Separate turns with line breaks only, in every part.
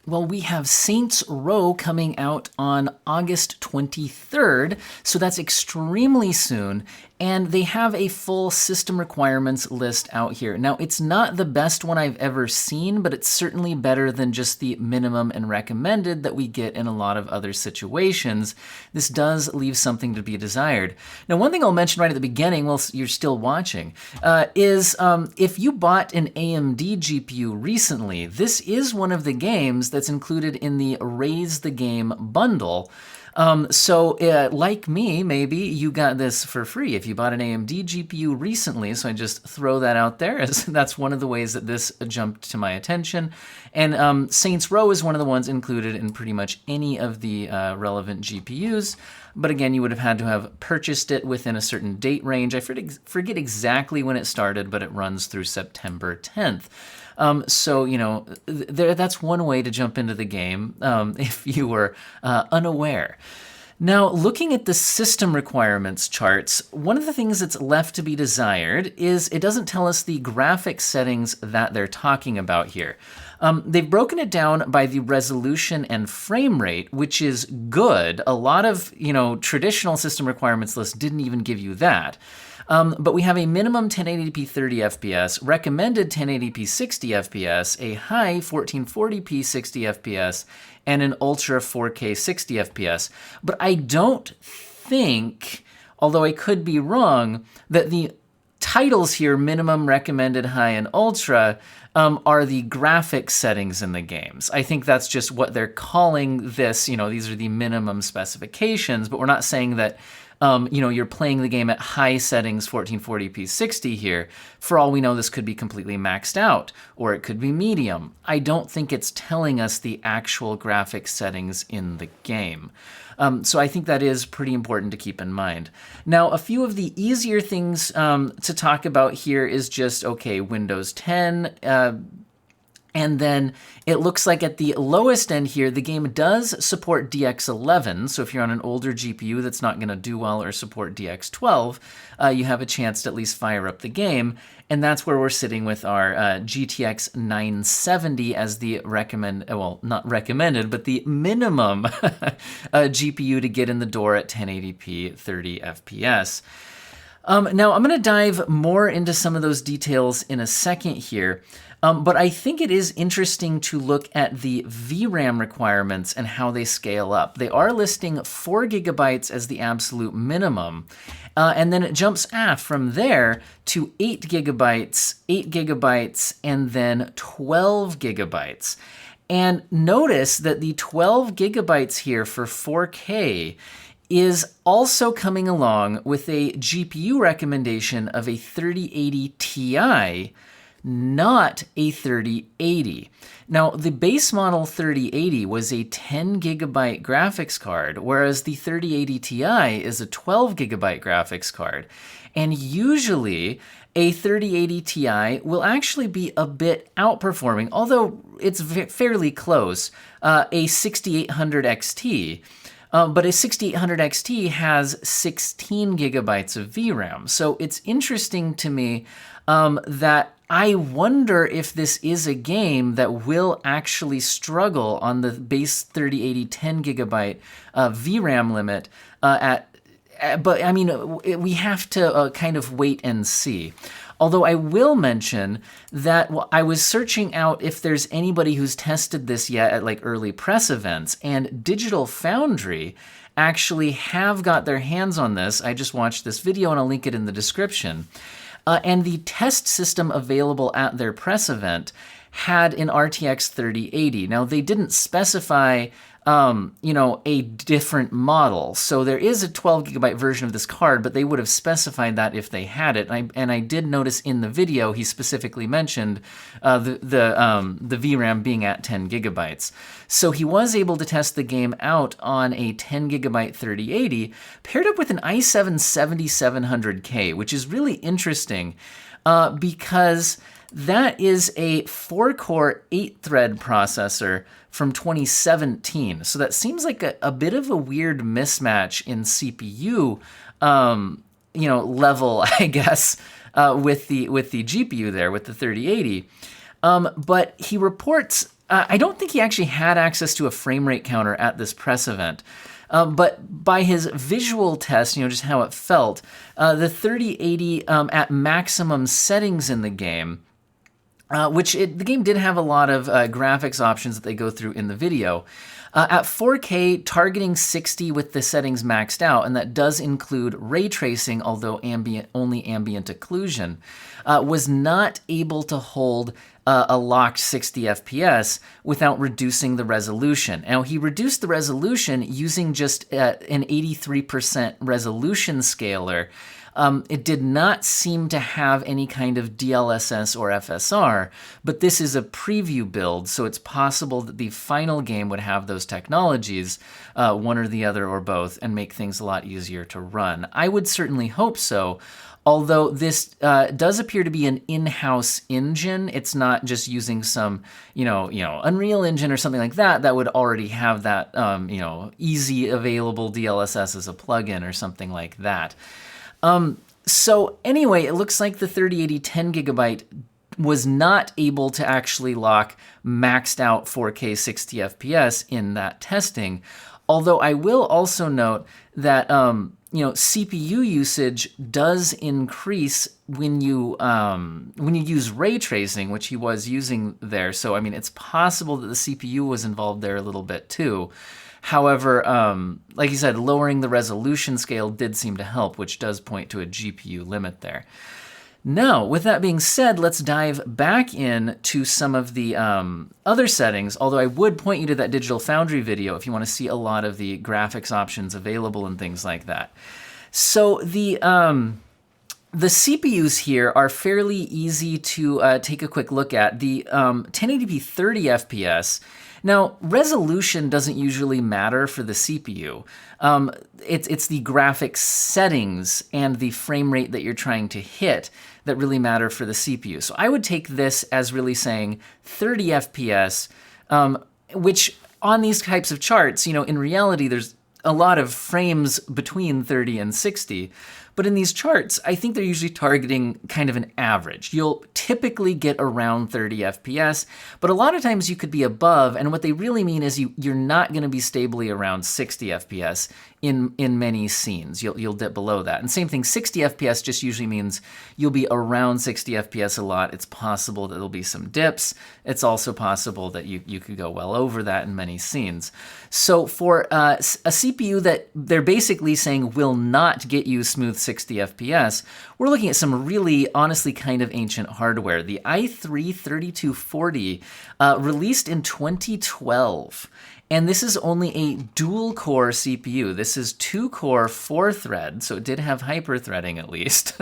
Well, we have Saints Row coming out on August 23rd, so that's extremely soon, and they have a full system requirements list out here. Now, it's not the best one I've ever seen, but it's certainly better than just the minimum and recommended that we get in a lot of other situations. This does leave something to be desired. Now, one thing I'll mention right at the beginning, while you're still watching, is if you bought an AMD GPU recently, this is one of the games that's included in the Raise the Game bundle. Like me, maybe you got this for free if you bought an AMD GPU recently. So I just throw that out there, as that's one of the ways that this jumped to my attention. And Saints Row is one of the ones included in pretty much any of the relevant GPUs. But again, you would have had to have purchased it within a certain date range. I forget exactly when it started, but it runs through September 10th. That's one way to jump into the game if you were unaware. Now, looking at the system requirements charts, one of the things that's left to be desired is it doesn't tell us the graphics settings that they're talking about here. They've broken it down by the resolution and frame rate, which is good. A lot of, traditional system requirements lists didn't even give you that. But we have a minimum 1080p 30 FPS, recommended 1080p 60 FPS, a high 1440p 60 FPS, and an ultra 4K 60 FPS. But I don't think, although I could be wrong, that the titles here, minimum, recommended, high, and ultra, are the graphics settings in the games. I think that's just what they're calling this. These are the minimum specifications, but we're not saying that you're playing the game at high settings, 1440p 60 here. For all we know, this could be completely maxed out, or it could be medium. I don't think it's telling us the actual graphics settings in the game. So I think that is pretty important to keep in mind. Now, a few of the easier things to talk about here is just, Windows 10, and then it looks like at the lowest end here, the game does support DX11. So if you're on an older GPU that's not going to do well or support DX12, you have a chance to at least fire up the game. And that's where we're sitting with our GTX 970 as the not recommended, but the minimum GPU to get in the door at 1080p 30 FPS. Now, I'm going to dive more into some of those details in a second here. But I think it is interesting to look at the VRAM requirements and how they scale up. They are listing 4 gigabytes as the absolute minimum, and then it jumps from there to 8 gigabytes, and then 12 gigabytes. And notice that the 12 gigabytes here for 4K is also coming along with a GPU recommendation of a 3080 Ti, not a 3080. Now, the base model 3080 was a 10 gigabyte graphics card, whereas the 3080 Ti is a 12 gigabyte graphics card. And usually, a 3080 Ti will actually be a bit outperforming, although it's fairly close, a 6800 XT. But a 6800 XT has 16 gigabytes of VRAM. So it's interesting to me that I wonder if this is a game that will actually struggle on the base 3080 10 gigabyte VRAM limit but I mean, we have to kind of wait and see. Although I will mention that I was searching out if there's anybody who's tested this yet at early press events, and Digital Foundry actually have got their hands on this. I just watched this video and I'll link it in the description. And the test system available at their press event had an RTX 3080. Now, they didn't specify a different model. So there is a 12 gigabyte version of this card, but they would have specified that if they had it. And I did notice in the video, he specifically mentioned the VRAM being at 10 gigabytes. So he was able to test the game out on a 10 gigabyte 3080 paired up with an i7 7700K, which is really interesting because that is a 4-core, 8-thread processor from 2017. So that seems like a bit of a weird mismatch in CPU, level, I guess, with the GPU there, with the 3080. But he reports I don't think he actually had access to a frame rate counter at this press event. But by his visual test, just how it felt, the 3080 at maximum settings in the game, the game did have a lot of graphics options that they go through in the video. At 4K, targeting 60 with the settings maxed out, and that does include ray tracing, although only ambient occlusion, was not able to hold a locked 60 FPS without reducing the resolution. Now, he reduced the resolution using just an 83% resolution scaler. It did not seem to have any kind of DLSS or FSR, but this is a preview build, so it's possible that the final game would have those technologies, one or the other or both, and make things a lot easier to run. I would certainly hope so, although this does appear to be an in-house engine. It's not just using some, Unreal Engine or something like that that would already have that, easy available DLSS as a plugin or something like that. So anyway, it looks like the 3080 10GB was not able to actually lock maxed out 4K 60 FPS in that testing. Although I will also note that, CPU usage does increase when you use ray tracing, which he was using there. So, it's possible that the CPU was involved there a little bit too. However, like you said, lowering the resolution scale did seem to help, which does point to a GPU limit there. Now, with that being said, let's dive back into some of the other settings, although I would point you to that Digital Foundry video if you want to see a lot of the graphics options available and things like that. So the CPUs here are fairly easy to take a quick look at. The 1080p 30 FPS. Now, resolution doesn't usually matter for the CPU. It's the graphics settings and the frame rate that you're trying to hit that really matter for the CPU. So I would take this as really saying 30 FPS, which on these types of charts, in reality, there's a lot of frames between 30 and 60. But in these charts, I think they're usually targeting kind of an average. You'll typically get around 30 FPS, but a lot of times you could be above, and what they really mean is you're not going to be stably around 60 FPS in many scenes. You'll dip below that. And same thing, 60 FPS just usually means you'll be around 60 FPS a lot. It's possible that there'll be some dips. It's also possible that you could go well over that in many scenes. So for a CPU that they're basically saying will not get you smooth 60 FPS, we're looking at some really, honestly, kind of ancient hardware. The i3-3240 released in 2012. And this is only a dual-core CPU. This is 2-core, 4-thread, so it did have hyper-threading at least.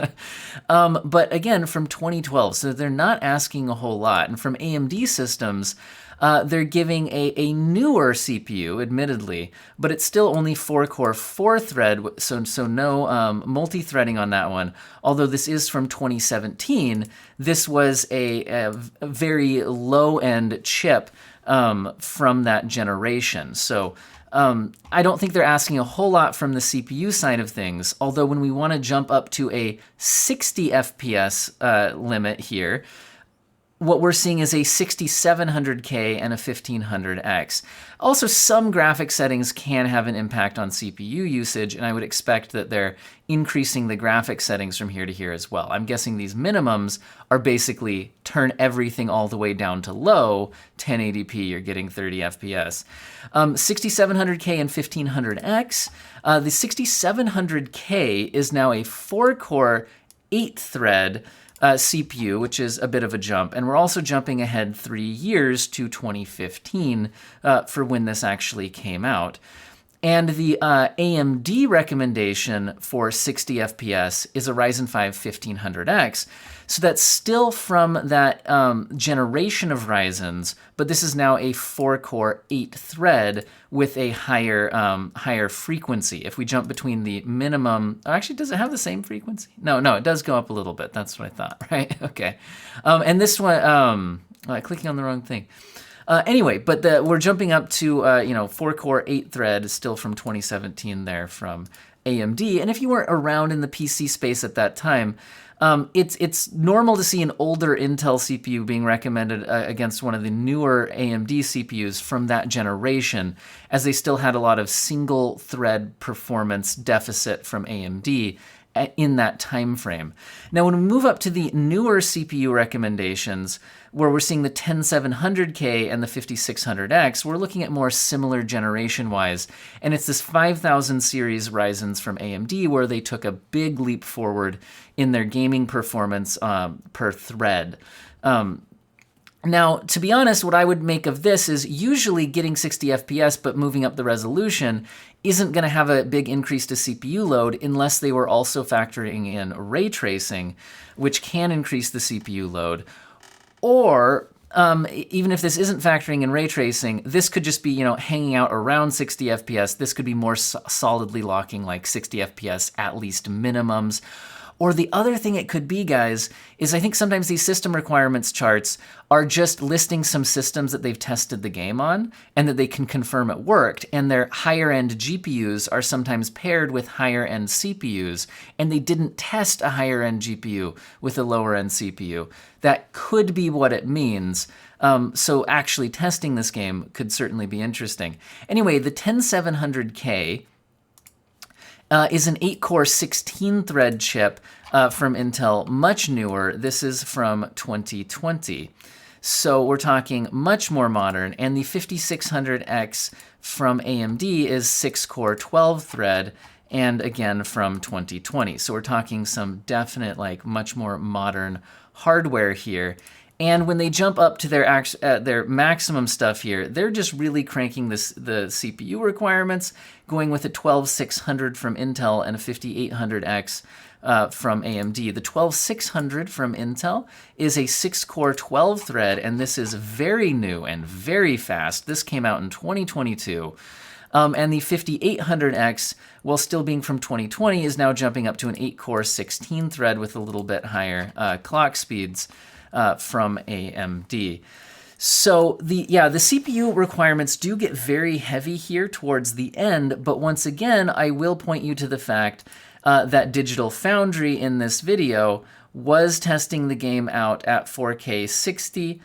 But again, from 2012, so they're not asking a whole lot. And from AMD systems, they're giving a newer CPU, admittedly, but it's still only 4-core, 4-thread, so no multi-threading on that one. Although this is from 2017, this was a very low-end chip from that generation. So I don't think they're asking a whole lot from the CPU side of things, although when we want to jump up to a 60 FPS limit here, what we're seeing is a 6700K and a 1500X. Also, some graphic settings can have an impact on CPU usage, and I would expect that they're increasing the graphic settings from here to here as well. I'm guessing these minimums are basically turn everything all the way down to low, 1080p, you're getting 30 FPS. 6700K and 1500X. The 6700K is now a 4-core, 8-thread CPU, which is a bit of a jump. And we're also jumping ahead 3 years to 2015 for when this actually came out. And the AMD recommendation for 60 FPS is a Ryzen 5 1500X. So that's still from that generation of Ryzens, but this is now a 4-core, 8-thread with a higher frequency. If we jump between the minimum, actually, does it have the same frequency? No, it does go up a little bit. That's what I thought, right? Okay. And this one, clicking on the wrong thing. Anyway, but we're jumping up to 4-core, 8-thread, still from 2017 there from AMD. And if you weren't around in the PC space at that time, It's normal to see an older Intel CPU being recommended against one of the newer AMD CPUs from that generation, as they still had a lot of single-thread performance deficit from AMD in that time frame. Now, when we move up to the newer CPU recommendations, where we're seeing the 10700K and the 5600X, we're looking at more similar generation-wise. And it's this 5000 series Ryzen's from AMD where they took a big leap forward in their gaming performance per thread. Now, to be honest, what I would make of this is usually getting 60 FPS but moving up the resolution isn't going to have a big increase to CPU load unless they were also factoring in ray tracing, which can increase the CPU load. Or even if this isn't factoring in ray tracing, this could just be, hanging out around 60 FPS. This could be more solidly locking like 60 FPS at least minimums. Or the other thing it could be, guys, is I think sometimes these system requirements charts are just listing some systems that they've tested the game on and that they can confirm it worked. And their higher-end GPUs are sometimes paired with higher-end CPUs, and they didn't test a higher-end GPU with a lower-end CPU. That could be what it means. So actually testing this game could certainly be interesting. Anyway, the 10700K is an 8-core 16-thread chip from Intel, much newer. This is from 2020. So we're talking much more modern. And the 5600X from AMD is 6-core 12-thread, and again from 2020. So we're talking some definite, much more modern hardware here. And when they jump up to their maximum stuff here, they're just really cranking the CPU requirements, going with a 12600 from Intel and a 5800X from AMD. The 12600 from Intel is a 6-core 12-thread, and this is very new and very fast. This came out in 2022. And the 5800X, while still being from 2020, is now jumping up to an 8-core 16-thread with a little bit higher clock speeds. From AMD. So the CPU requirements do get very heavy here towards the end, but once again, I will point you to the fact that Digital Foundry in this video was testing the game out at 4K 60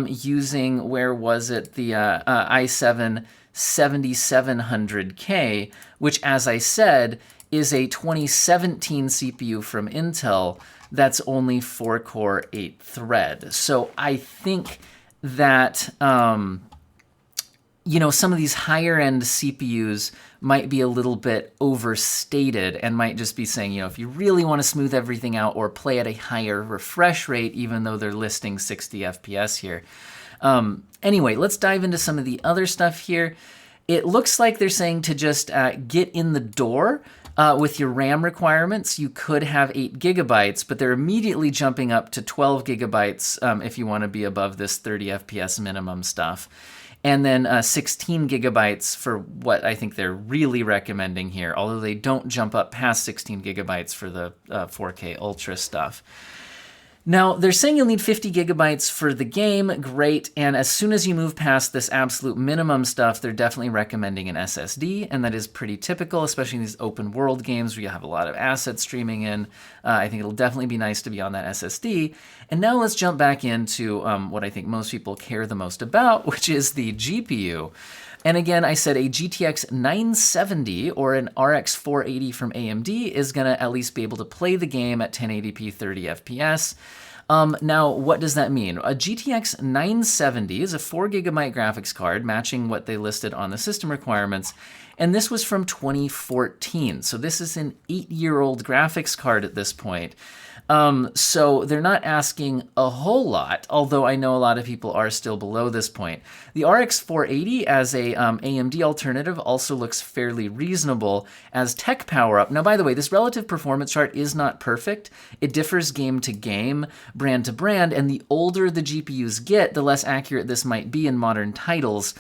using, where was it, the i7 7700K, which, as I said, is a 2017 CPU from Intel that's only 4-core 8-thread. So I think that, some of these higher-end CPUs might be a little bit overstated and might just be saying, if you really want to smooth everything out or play at a higher refresh rate, even though they're listing 60 FPS here. Anyway, let's dive into some of the other stuff here. It looks like they're saying to just get in the door. With your RAM requirements, you could have 8 gigabytes, but they're immediately jumping up to 12 gigabytes if you want to be above this 30 FPS minimum stuff. And then 16 gigabytes for what I think they're really recommending here, although they don't jump up past 16 gigabytes for the 4K Ultra stuff. Now, they're saying you'll need 50 gigabytes for the game, great, and as soon as you move past this absolute minimum stuff, they're definitely recommending an SSD, and that is pretty typical, especially in these open world games where you have a lot of assets streaming in. I think it'll definitely be nice to be on that SSD. And now let's jump back into what I think most people care the most about, which is the GPU. And again, I said a GTX 970 or an RX 480 from AMD is going to at least be able to play the game at 1080p 30 FPS. Now, what does that mean? A GTX 970 is a 4 gigabyte graphics card matching what they listed on the system requirements. And this was from 2014. So this is an 8-year-old graphics card at this point. So they're not asking a whole lot, although I know a lot of people are still below this point. The RX 480 as a AMD alternative also looks fairly reasonable as tech power up. Now, by the way, this relative performance chart is not perfect. It differs game to game, brand to brand, and the older the GPUs get, the less accurate this might be in modern titles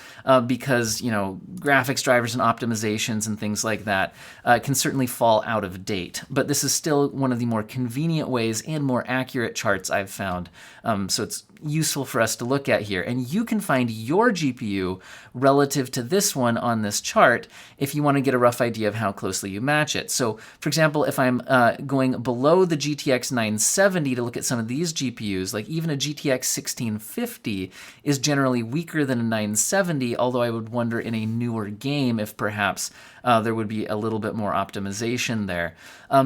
because, graphics drivers and optimizations and things like that can certainly fall out of date. But this is still one of the more convenient ways and more accurate charts I've found. So useful for us to look at here. And you can find your GPU relative to this one on this chart if you want to get a rough idea of how closely you match it. So, for example, if I'm going below the GTX 970 to look at some of these GPUs, like even a GTX 1650 is generally weaker than a 970, although I would wonder in a newer game if perhaps there would be a little bit more optimization there.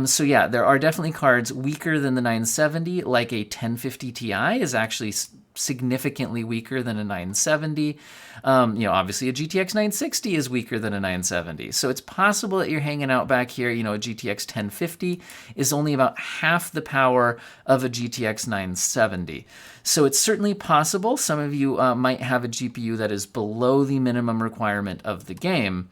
So yeah, there are definitely cards weaker than the 970, like a 1050 Ti is actually significantly weaker than a 970. Obviously a GTX 960 is weaker than a 970. So it's possible that you're hanging out back here, a GTX 1050 is only about half the power of a GTX 970. So it's certainly possible some of you might have a GPU that is below the minimum requirement of the game.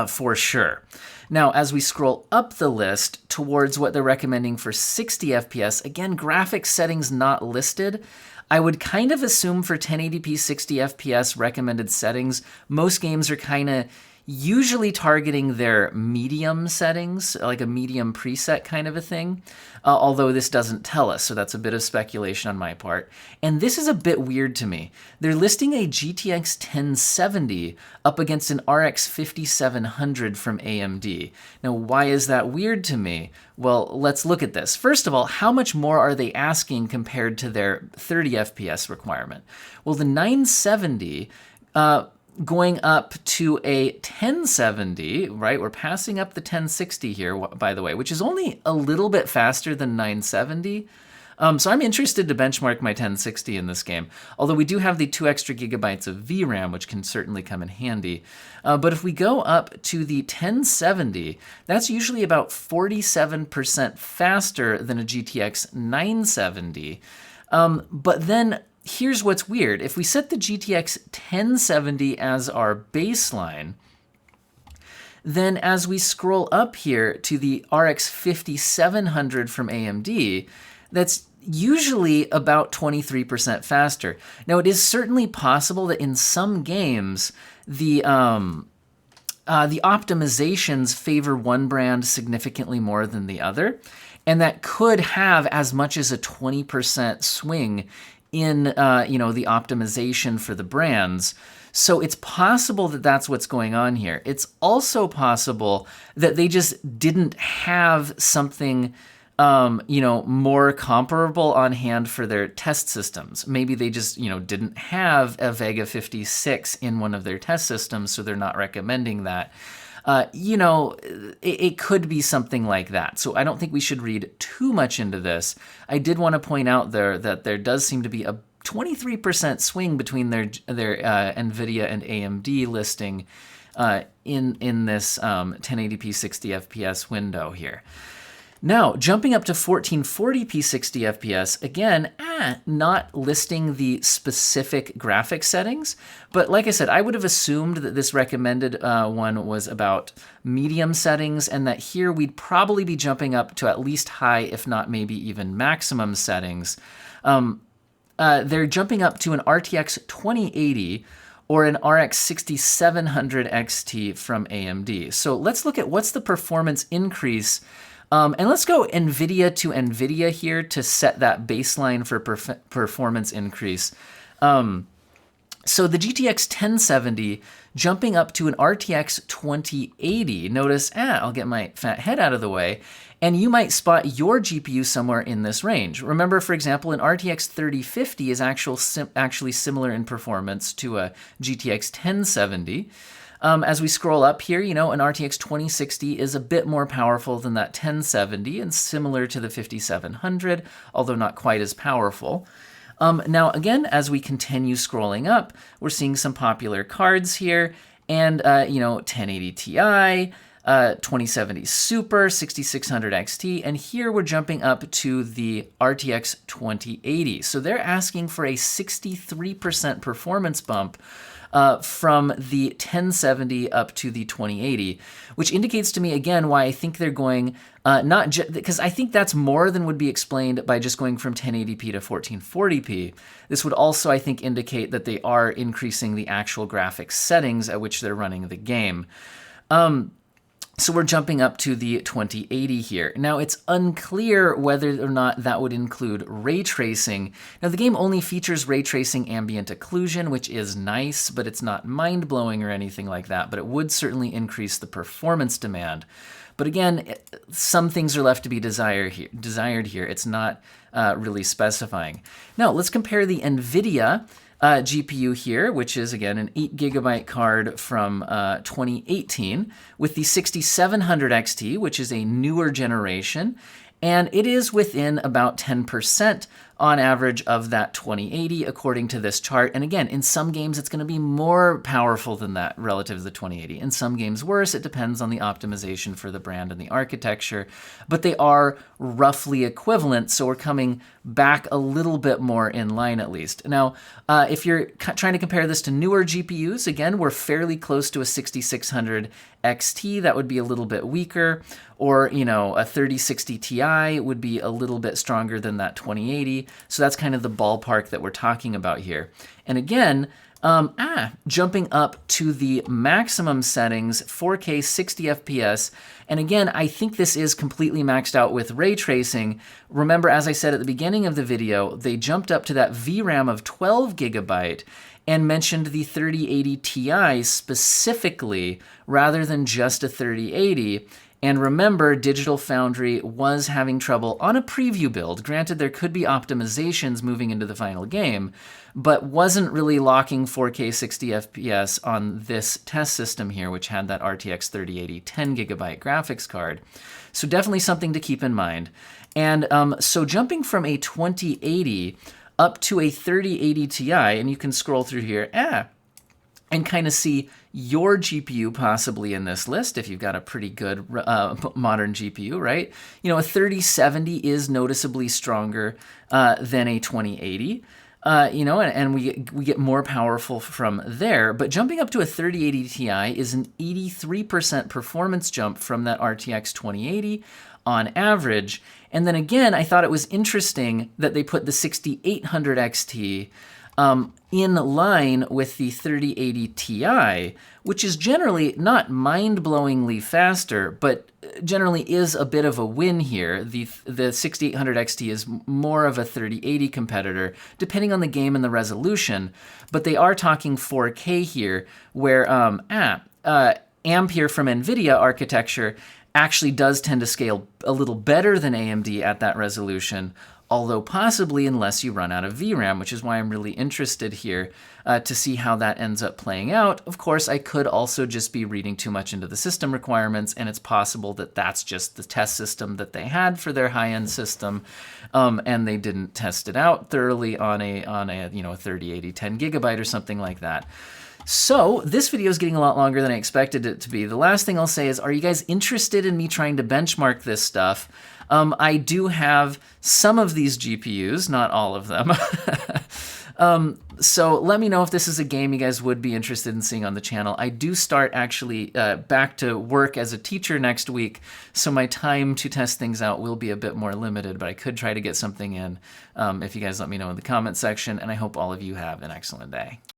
For sure. Now, as we scroll up the list towards what they're recommending for 60 FPS, again, graphics settings not listed. I would kind of assume for 1080p 60 FPS recommended settings, most games are kind of usually targeting their medium settings, like a medium preset kind of a thing, although this doesn't tell us, so that's a bit of speculation on my part. And this is a bit weird to me. They're listing a GTX 1070 up against an RX 5700 from AMD. Now, why is that weird to me? Well, let's look at this. First of all, how much more are they asking compared to their 30 FPS requirement? Well, the 970, going up to a 1070, right? We're passing up the 1060 here, by the way, which is only a little bit faster than 970. So I'm interested to benchmark my 1060 in this game, although we do have the 2 extra gigabytes of VRAM, which can certainly come in handy. But if we go up to the 1070, that's usually about 47% faster than a GTX 970. But then here's what's weird. If we set the GTX 1070 as our baseline, then as we scroll up here to the RX 5700 from AMD, that's usually about 23% faster. Now, it is certainly possible that in some games, the optimizations favor one brand significantly more than the other, and that could have as much as a 20% swing in the optimization for the brands. So it's possible that that's what's going on here. It's also possible that they just didn't have something more comparable on hand for their test systems. Maybe they just, didn't have a Vega 56 in one of their test systems, so they're not recommending that. It could be something like that. So I don't think we should read too much into this. I did want to point out there that there does seem to be a 23% swing between their NVIDIA and AMD listing in this 1080p 60 FPS window here. Now, jumping up to 1440p 60 FPS, again, not listing the specific graphic settings, but like I said, I would have assumed that this recommended one was about medium settings, and that here we'd probably be jumping up to at least high, if not maybe even maximum settings. They're jumping up to an RTX 2080 or an RX 6700 XT from AMD. So let's look at what's the performance increase. And let's go NVIDIA to NVIDIA here to set that baseline for performance increase. So the GTX 1070 jumping up to an RTX 2080. Notice, I'll get my fat head out of the way, and you might spot your GPU somewhere in this range. Remember, for example, an RTX 3050 is actually similar in performance to a GTX 1070. As we scroll up here, an RTX 2060 is a bit more powerful than that 1070 and similar to the 5700, although not quite as powerful. Now, again, as we continue scrolling up, we're seeing some popular cards here, and 1080 Ti, 2070 Super, 6600 XT, and here we're jumping up to the RTX 2080. So they're asking for a 63% performance bump from the 1070 up to the 2080, which indicates to me, again, why I think they're going, because I think that's more than would be explained by just going from 1080p to 1440p. This would also, I think, indicate that they are increasing the actual graphics settings at which they're running the game. So we're jumping up to the 2080 here. Now it's unclear whether or not that would include ray tracing. Now the game only features ray tracing ambient occlusion, which is nice, but it's not mind-blowing or anything like that, but it would certainly increase the performance demand. But again, some things are left to be desired here. It's not really specifying. Now let's compare the NVIDIA GPU here, which is, again, an 8GB card from 2018 with the 6700 XT, which is a newer generation, and it is within about 10% on average of that 2080 according to this chart. And again, in some games it's going to be more powerful than that relative to the 2080. In some games worse. It depends on the optimization for the brand and the architecture, but they are roughly equivalent, so we're coming back a little bit more in line at least. Now, if you're trying to compare this to newer GPUs, again, we're fairly close to a 6600 XT. That would be a little bit weaker, or, you know, a 3060 Ti would be a little bit stronger than that 2080. So that's kind of the ballpark that we're talking about here. And again, jumping up to the maximum settings, 4K 60 FPS. And again, I think this is completely maxed out with ray tracing. Remember, as I said at the beginning of the video, they jumped up to that VRAM of 12 GB and mentioned the 3080 Ti specifically rather than just a 3080. And remember, Digital Foundry was having trouble on a preview build. Granted, there could be optimizations moving into the final game, but wasn't really locking 4K 60 FPS on this test system here, which had that RTX 3080 10GB graphics card. So definitely something to keep in mind. And so jumping from a 2080 up to a 3080 Ti, and you can scroll through here, and kind of see your GPU possibly in this list if you've got a pretty good modern GPU, right? You know, a 3070 is noticeably stronger than a 2080. You know, and we get more powerful from there. But jumping up to a 3080 Ti is an 83% performance jump from that RTX 2080 on average. And then again, I thought it was interesting that they put the 6800 XT in line with the 3080 Ti, which is generally not mind-blowingly faster, but generally is a bit of a win here. The 6800 XT is more of a 3080 competitor, depending on the game and the resolution, but they are talking 4K here, where Ampere from NVIDIA architecture actually does tend to scale a little better than AMD at that resolution, although possibly unless you run out of VRAM, which is why I'm really interested here to see how that ends up playing out. Of course, I could also just be reading too much into the system requirements, and it's possible that that's just the test system that they had for their high-end system, and they didn't test it out thoroughly on a 3080 10GB or something like that. So this video is getting a lot longer than I expected it to be. The last thing I'll say is, are you guys interested in me trying to benchmark this stuff? I do have some of these GPUs, not all of them. So let me know if this is a game you guys would be interested in seeing on the channel. I do start actually back to work as a teacher next week, so my time to test things out will be a bit more limited, but I could try to get something in if you guys let me know in the comment section, and I hope all of you have an excellent day.